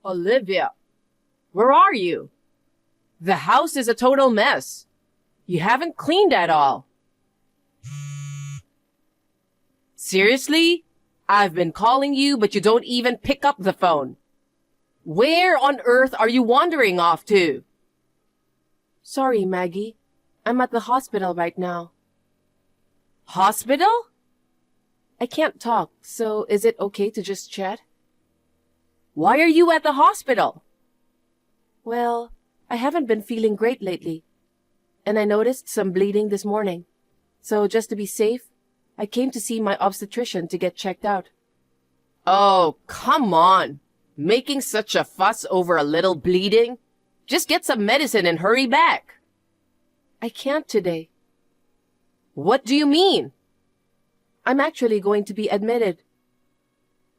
Olivia, where are you? The house is a total mess. You haven't cleaned at all. Seriously? I've been calling you, but you don't even pick up the phone. Where on earth are you wandering off to? Sorry, Maggie. I'm at the hospital right now. Hospital? I can't talk, so is it okay to just chat? Why are you at the hospital? Well, I haven't been feeling great lately, and I noticed some bleeding this morning. So just to be safe, I came to see my obstetrician to get checked out. Oh, come on. Making such a fuss over a little bleeding? Just get some medicine and hurry back. I can't today. What do you mean? I'm actually going to be admitted.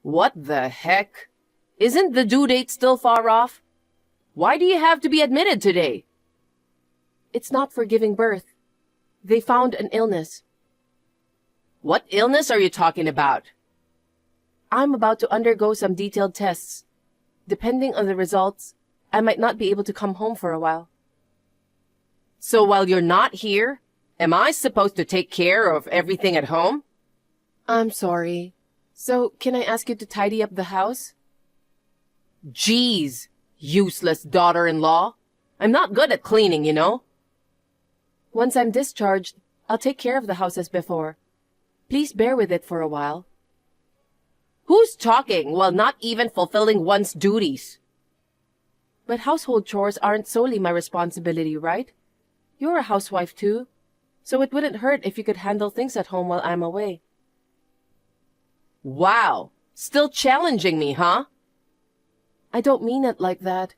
What the heck? Isn't the due date still far off? Why do you have to be admitted today? It's not for giving birth. They found an illness. What illness are you talking about? I'm about to undergo some detailed tests. Depending on the results, I might not be able to come home for a while. So while you're not here, am I supposed to take care of everything at home? I'm sorry. So, can I ask you to tidy up the house? Jeez, useless daughter-in-law. I'm not good at cleaning, you know. Once I'm discharged, I'll take care of the house as before. Please bear with it for a while. Who's talking while not even fulfilling one's duties? But household chores aren't solely my responsibility, right? You're a housewife too, so it wouldn't hurt if you could handle things at home while I'm away. Wow, still challenging me, huh? I don't mean it like that.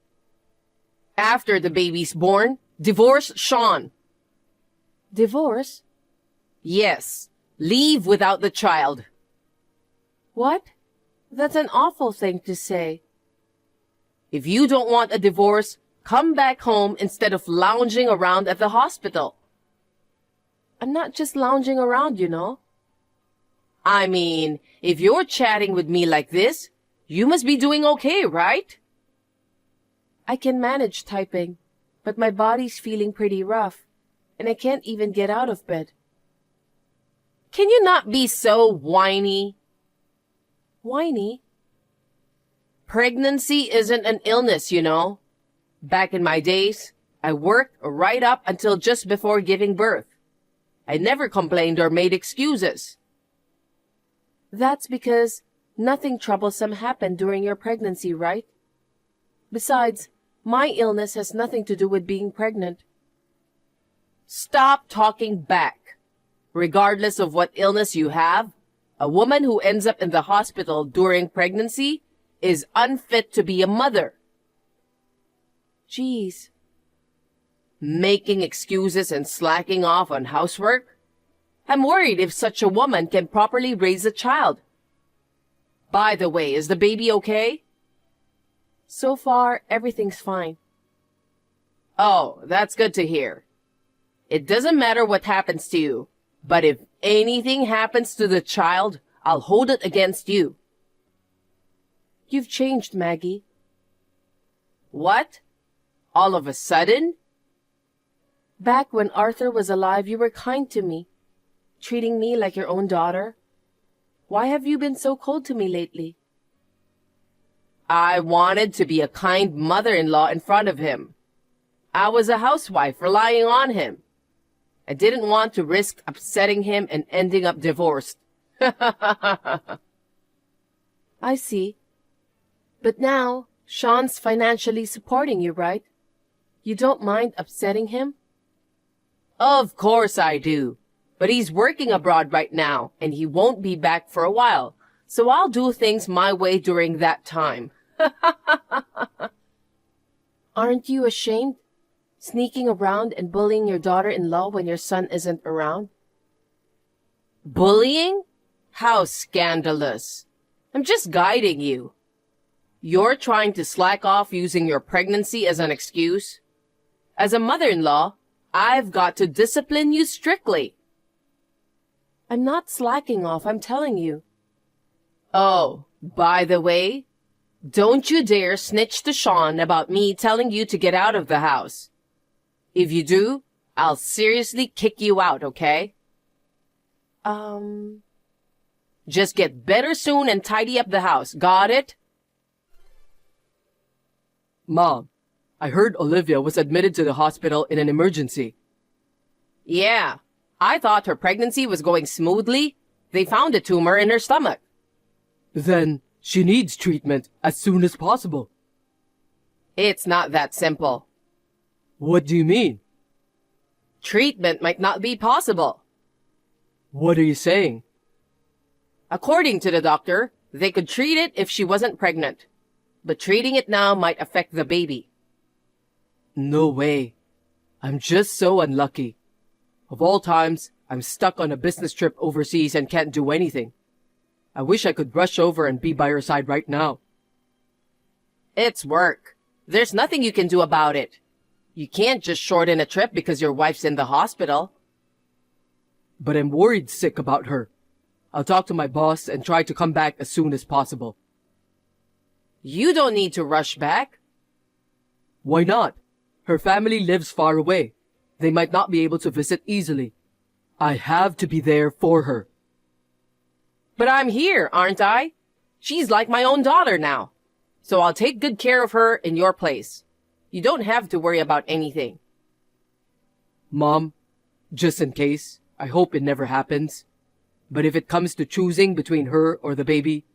After the baby's born, divorce Sean. Divorce? Yes, leave without the child. What? That's an awful thing to say. If you don't want a divorce, come back home instead of lounging around at the hospital. I'm not just lounging around, you know. I mean, if you're chatting with me like this, you must be doing okay, right? I can manage typing, but my body's feeling pretty rough, and I can't even get out of bed. Can you not be so whiny? Whiny? Pregnancy isn't an illness, you know. Back in my days, I worked right up until just before giving birth. I never complained or made excuses. That's because nothing troublesome happened during your pregnancy, right? Besides, my illness has nothing to do with being pregnant. Stop talking back. Regardless of what illness you have, a woman who ends up in the hospital during pregnancy is unfit to be a mother. Jeez. Making excuses and slacking off on housework? I'm worried if such a woman can properly raise a child. By the way, is the baby okay? So far, everything's fine. Oh, that's good to hear. It doesn't matter what happens to you, but if anything happens to the child, I'll hold it against you. You've changed, Maggie. What? All of a sudden? Back when Arthur was alive, you were kind to me, treating me like your own daughter. Why have you been so cold to me lately? I wanted to be a kind mother-in-law in front of him. I was a housewife relying on him. I didn't want to risk upsetting him and ending up divorced. I see. But now, Sean's financially supporting you, right? You don't mind upsetting him? Of course I do. But he's working abroad right now, and he won't be back for a while. So I'll do things my way during that time. Aren't you ashamed? Sneaking around and bullying your daughter-in-law when your son isn't around? Bullying? How scandalous. I'm just guiding you. You're trying to slack off using your pregnancy as an excuse. As a mother-in-law, I've got to discipline you strictly. I'm not slacking off, I'm telling you. Oh, by the way, Don't you dare snitch to Sean about me telling you to get out of the house. If you do, I'll seriously kick you out, okay? Just get better soon and tidy up the house, got it? Mom, I heard Olivia was admitted to the hospital in an emergency. Yeah, I thought her pregnancy was going smoothly. They found a tumor in her stomach. Then she needs treatment as soon as possible. It's not that simple. What do you mean? Treatment might not be possible. What are you saying? According to the doctor, they could treat it if she wasn't pregnant. But treating it now might affect the baby. No way. I'm just so unlucky. Of all times, I'm stuck on a business trip overseas and can't do anything. I wish I could rush over and be by her side right now. It's work. There's nothing you can do about it. You can't just shorten a trip because your wife's in the hospital. But I'm worried sick about her. I'll talk to my boss and try to come back as soon as possible. You don't need to rush back. Why not? Her family lives far away. They might not be able to visit easily. I have to be there for her. But I'm here, aren't I? She's like my own daughter now. So I'll take good care of her in your place. You don't have to worry about anything. Mom, just in case, I hope it never happens. But if it comes to choosing between her or the baby,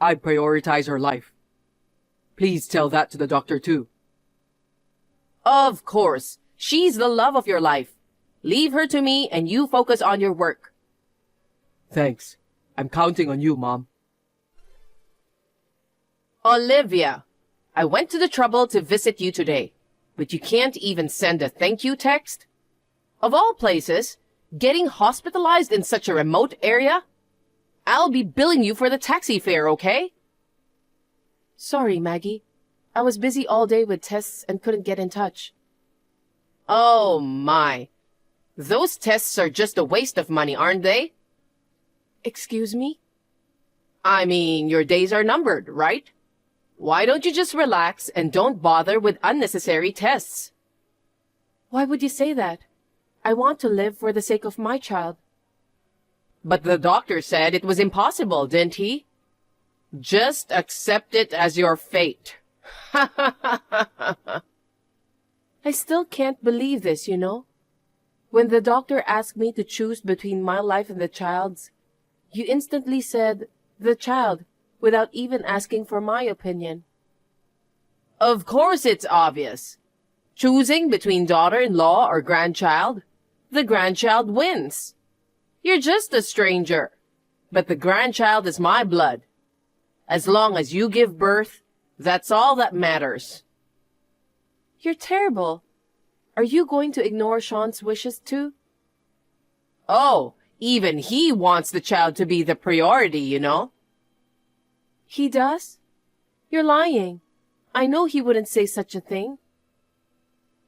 I'd prioritize her life. Please tell that to the doctor too. Of course. She's the love of your life. Leave her to me and you focus on your work. Thanks. I'm counting on you, Mom. Olivia, I went to the trouble to visit you today, but you can't even send a thank you text? Of all places, getting hospitalized in such a remote area? I'll be billing you for the taxi fare, okay? Sorry, Maggie. I was busy all day with tests and couldn't get in touch. Oh my. Those tests are just a waste of money, aren't they? Excuse me? I mean, your days are numbered, right? Why don't you just relax and don't bother with unnecessary tests? Why would you say that? I want to live for the sake of my child. But the doctor said it was impossible, didn't he? Just accept it as your fate. I still can't believe this, you know? When the doctor asked me to choose between my life and the child's, you instantly said, the child, without even asking for my opinion. Of course it's obvious. Choosing between daughter-in-law or grandchild, the grandchild wins. You're just a stranger, but the grandchild is my blood. As long as you give birth, that's all that matters. You're terrible. Are you going to ignore Sean's wishes too? Oh, even he wants the child to be the priority, you know? He does? You're lying. I know he wouldn't say such a thing.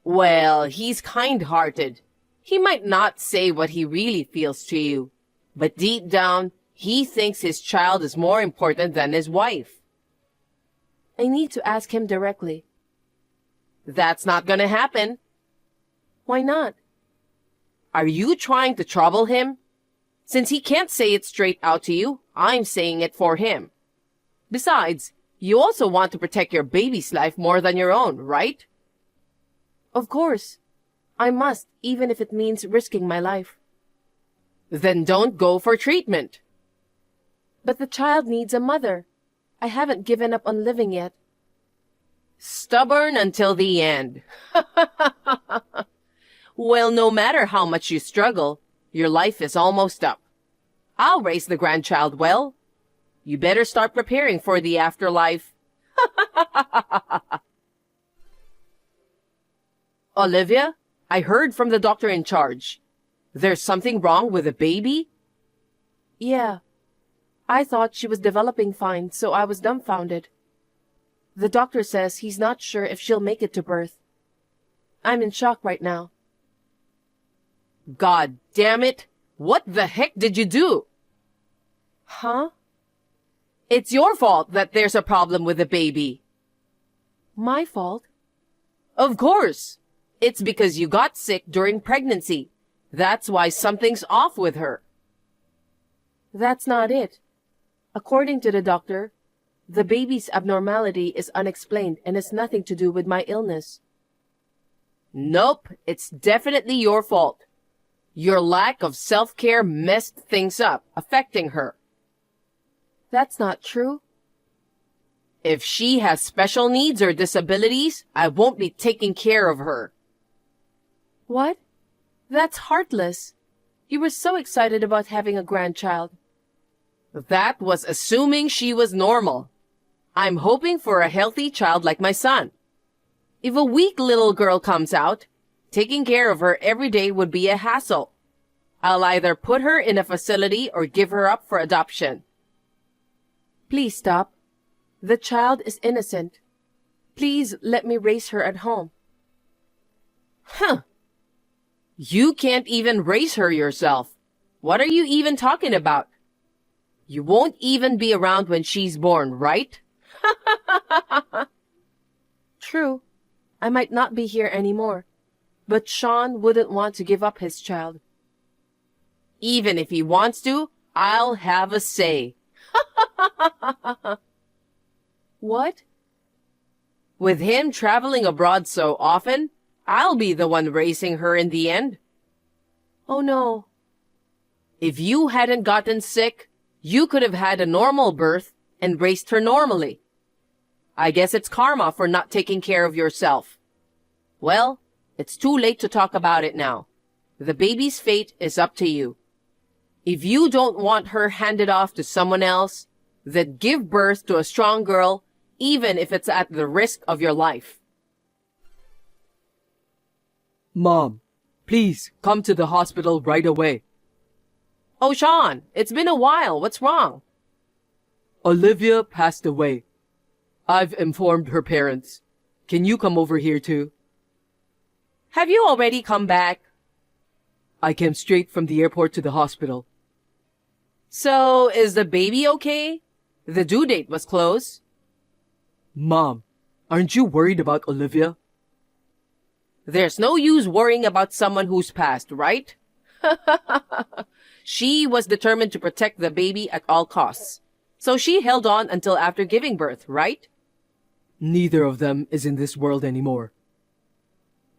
Well, he's kind-hearted. He might not say what he really feels to you, but deep down, he thinks his child is more important than his wife. I need to ask him directly. That's not gonna happen. Why not? Are you trying to trouble him? Since he can't say it straight out to you, I'm saying it for him. Besides, you also want to protect your baby's life more than your own, right? Of course. I must, even if it means risking my life. Then don't go for treatment. But the child needs a mother. I haven't given up on living yet. Stubborn until the end. Well, no matter how much you struggle, your life is almost up. I'll raise the grandchild well. You better start preparing for the afterlife. Olivia, I heard from the doctor in charge. There's something wrong with the baby? Yeah. I thought she was developing fine, so I was dumbfounded. The doctor says he's not sure if she'll make it to birth. I'm in shock right now. God damn it! What the heck did you do? Huh? It's your fault that there's a problem with the baby. My fault? Of course. It's because you got sick during pregnancy. That's why something's off with her. That's not it. According to the doctor, the baby's abnormality is unexplained and has nothing to do with my illness. Nope, it's definitely your fault. Your lack of self-care messed things up, affecting her. That's not true. If she has special needs or disabilities, I won't be taking care of her. What? That's heartless. You were so excited about having a grandchild. That was assuming she was normal. I'm hoping for a healthy child like my son. If a weak little girl comes out, taking care of her every day would be a hassle. I'll either put her in a facility or give her up for adoption. Please stop. The child is innocent. Please let me raise her at home. Huh. You can't even raise her yourself. What are you even talking about? You won't even be around when she's born, right? True. I might not be here anymore. But Sean wouldn't want to give up his child. Even if he wants to, I'll have a say. What? With him traveling abroad so often, I'll be the one raising her in the end. Oh no. If you hadn't gotten sick, you could have had a normal birth and raised her normally. I guess it's karma for not taking care of yourself. Well, it's too late to talk about it now. The baby's fate is up to you. If you don't want her handed off to someone else, then give birth to a strong girl, even if it's at the risk of your life. Mom, please come to the hospital right away. Oh, Sean, it's been a while. What's wrong? Olivia passed away. I've informed her parents. Can you come over here too? Have you already come back? I came straight from the airport to the hospital. So, is the baby okay? The due date was close. Mom, aren't you worried about Olivia? There's no use worrying about someone who's passed, right? She was determined to protect the baby at all costs. So she held on until after giving birth, right? Neither of them is in this world anymore.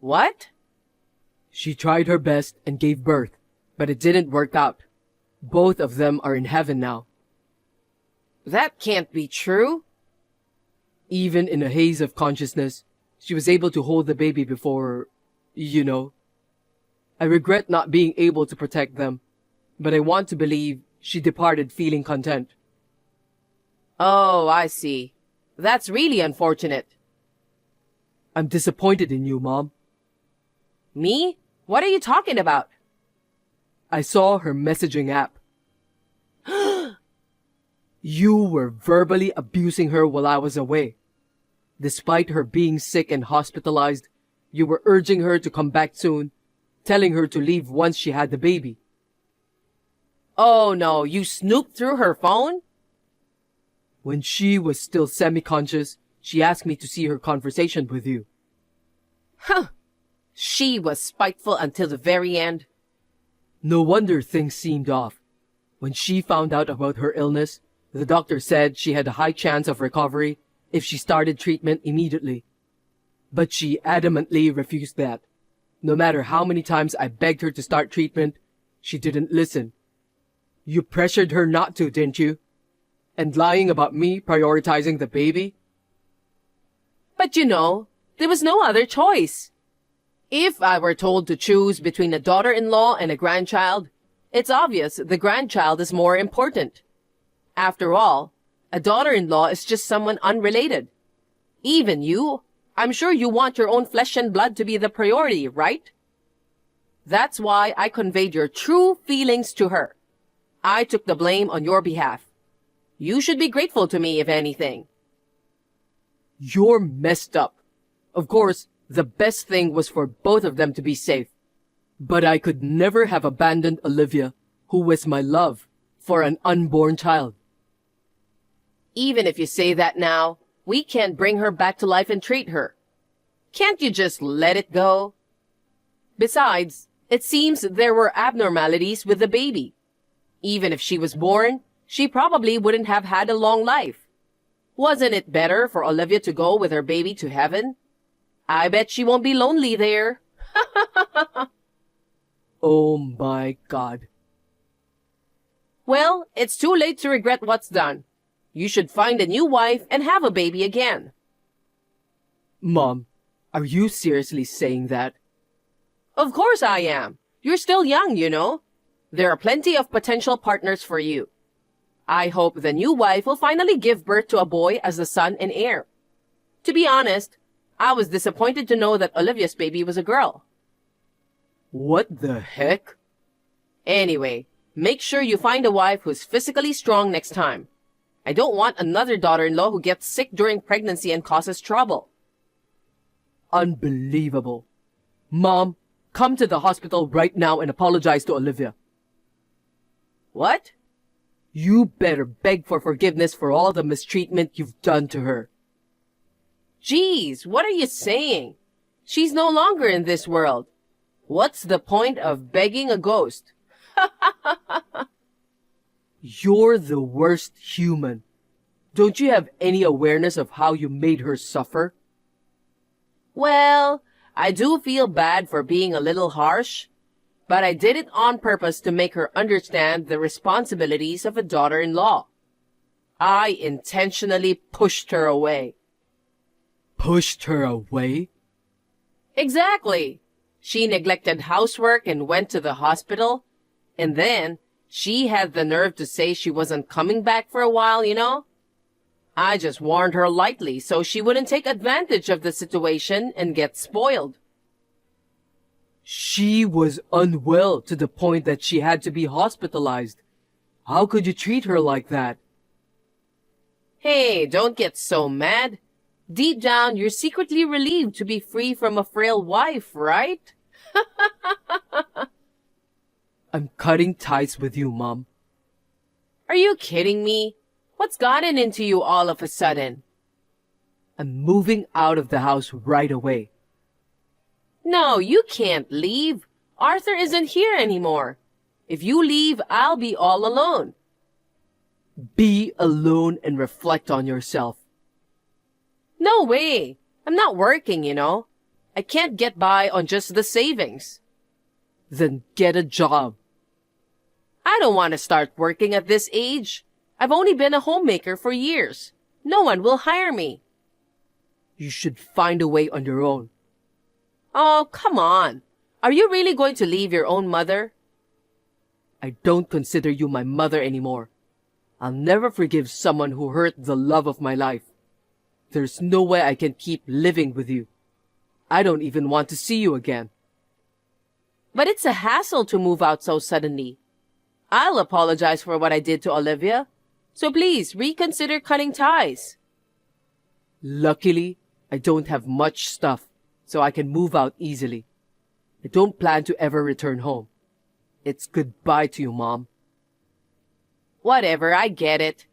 What? She tried her best and gave birth, but it didn't work out. Both of them are in heaven now. That can't be true. Even in a haze of consciousness, she was able to hold the baby before, you know. I regret not being able to protect them, but I want to believe she departed feeling content. Oh, I see. That's really unfortunate. I'm disappointed in you, Mom. Me? What are you talking about? I saw her messaging app. You were verbally abusing her while I was away. Despite her being sick and hospitalized, you were urging her to come back soon, telling her to leave once she had the baby. Oh no, you snooped through her phone? When she was still semi-conscious, she asked me to see her conversation with you. Huh. She was spiteful until the very end. No wonder things seemed off. When she found out about her illness, the doctor said she had a high chance of recovery if she started treatment immediately. But she adamantly refused that. No matter how many times I begged her to start treatment, she didn't listen. You pressured her not to, didn't you? And lying about me prioritizing the baby? But you know, there was no other choice. If I were told to choose between a daughter-in-law and a grandchild, it's obvious the grandchild is more important. After all, a daughter-in-law is just someone unrelated. Even you, I'm sure you want your own flesh and blood to be the priority, right? That's why I conveyed your true feelings to her. I took the blame on your behalf. You should be grateful to me, if anything. You're messed up. Of course, the best thing was for both of them to be safe. But I could never have abandoned Olivia, who was my love, for an unborn child. Even if you say that now, we can't bring her back to life and treat her. Can't you just let it go? Besides, it seems there were abnormalities with the baby. Even if she was born, she probably wouldn't have had a long life. Wasn't it better for Olivia to go with her baby to heaven? I bet she won't be lonely there. Oh my God. Well, it's too late to regret what's done. You should find a new wife and have a baby again. Mom, are you seriously saying that? Of course I am. You're still young, you know. There are plenty of potential partners for you. I hope the new wife will finally give birth to a boy as the son and heir. To be honest, I was disappointed to know that Olivia's baby was a girl. What the heck? Anyway, make sure you find a wife who's physically strong next time. I don't want another daughter-in-law who gets sick during pregnancy and causes trouble. Unbelievable. Mom, come to the hospital right now and apologize to Olivia. What? You better beg for forgiveness for all the mistreatment you've done to her. Geez, what are you saying? She's no longer in this world. What's the point of begging a ghost? You're the worst human. Don't you have any awareness of how you made her suffer? Well, I do feel bad for being a little harsh, but I did it on purpose to make her understand the responsibilities of a daughter-in-law. I intentionally pushed her away. Pushed her away? Exactly. She neglected housework and went to the hospital, and then she had the nerve to say she wasn't coming back for a while, you know? I just warned her lightly so she wouldn't take advantage of the situation and get spoiled. She was unwell to the point that she had to be hospitalized. How could you treat her like that? Hey, don't get so mad. Deep down, you're secretly relieved to be free from a frail wife, right? I'm cutting ties with you, Mom. Are you kidding me? What's gotten into you all of a sudden? I'm moving out of the house right away. No, you can't leave. Arthur isn't here anymore. If you leave, I'll be all alone. Be alone and reflect on yourself. No way. I'm not working, you know. I can't get by on just the savings. Then get a job. I don't want to start working at this age. I've only been a homemaker for years. No one will hire me. You should find a way on your own. Oh, come on. Are you really going to leave your own mother? I don't consider you my mother anymore. I'll never forgive someone who hurt the love of my life. There's no way I can keep living with you. I don't even want to see you again. But it's a hassle to move out so suddenly. I'll apologize for what I did to Olivia. So please reconsider cutting ties. Luckily, I don't have much stuff, so I can move out easily. I don't plan to ever return home. It's goodbye to you, Mom. Whatever, I get it.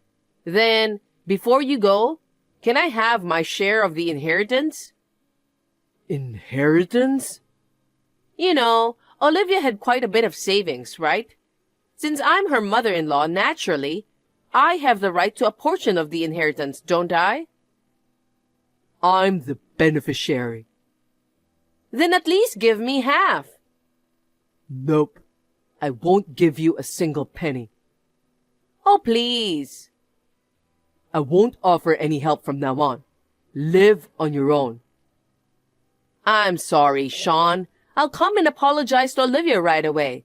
Then, before you go, can I have my share of the inheritance? Inheritance? You know, Olivia had quite a bit of savings, right? Since I'm her mother-in-law, naturally, I have the right to a portion of the inheritance, don't I? I'm the beneficiary. Then at least give me half. Nope. I won't give you a single penny. Oh, please. I won't offer any help from now on. Live on your own. I'm sorry, Sean. I'll come and apologize to Olivia right away.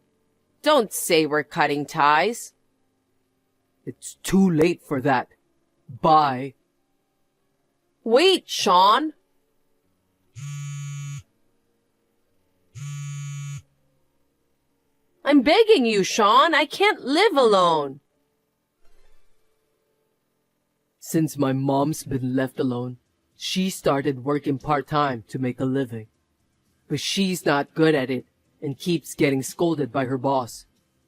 Don't say we're cutting ties. It's too late for that. Bye. Wait, Sean. I'm begging you, Sean. I can't live alone. Since my mom's been left alone, she started working part-time to make a living. But she's not good at it and keeps getting scolded by her boss,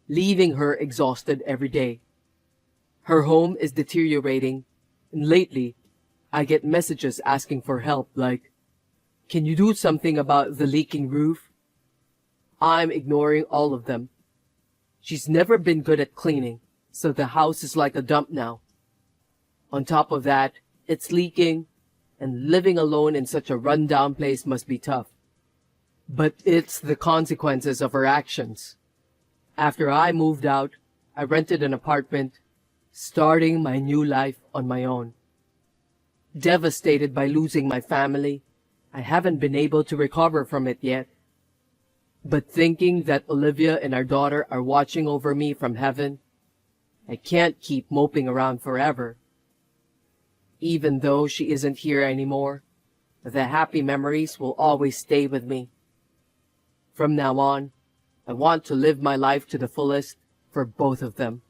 leaving her exhausted every day. Her home is deteriorating, And lately, I get messages asking for help like, "Can you do something about the leaking roof?" I'm ignoring all of them. She's never been good at cleaning, so the house is like a dump now. On top of that, it's leaking, and living alone in such a run-down place must be tough. But it's the consequences of her actions. After I moved out, I rented an apartment, starting my new life on my own. Devastated by losing my family, I haven't been able to recover from it yet. But thinking that Olivia and our daughter are watching over me from heaven, I can't keep moping around forever. Even though she isn't here anymore, the happy memories will always stay with me. From now on, I want to live my life to the fullest for both of them.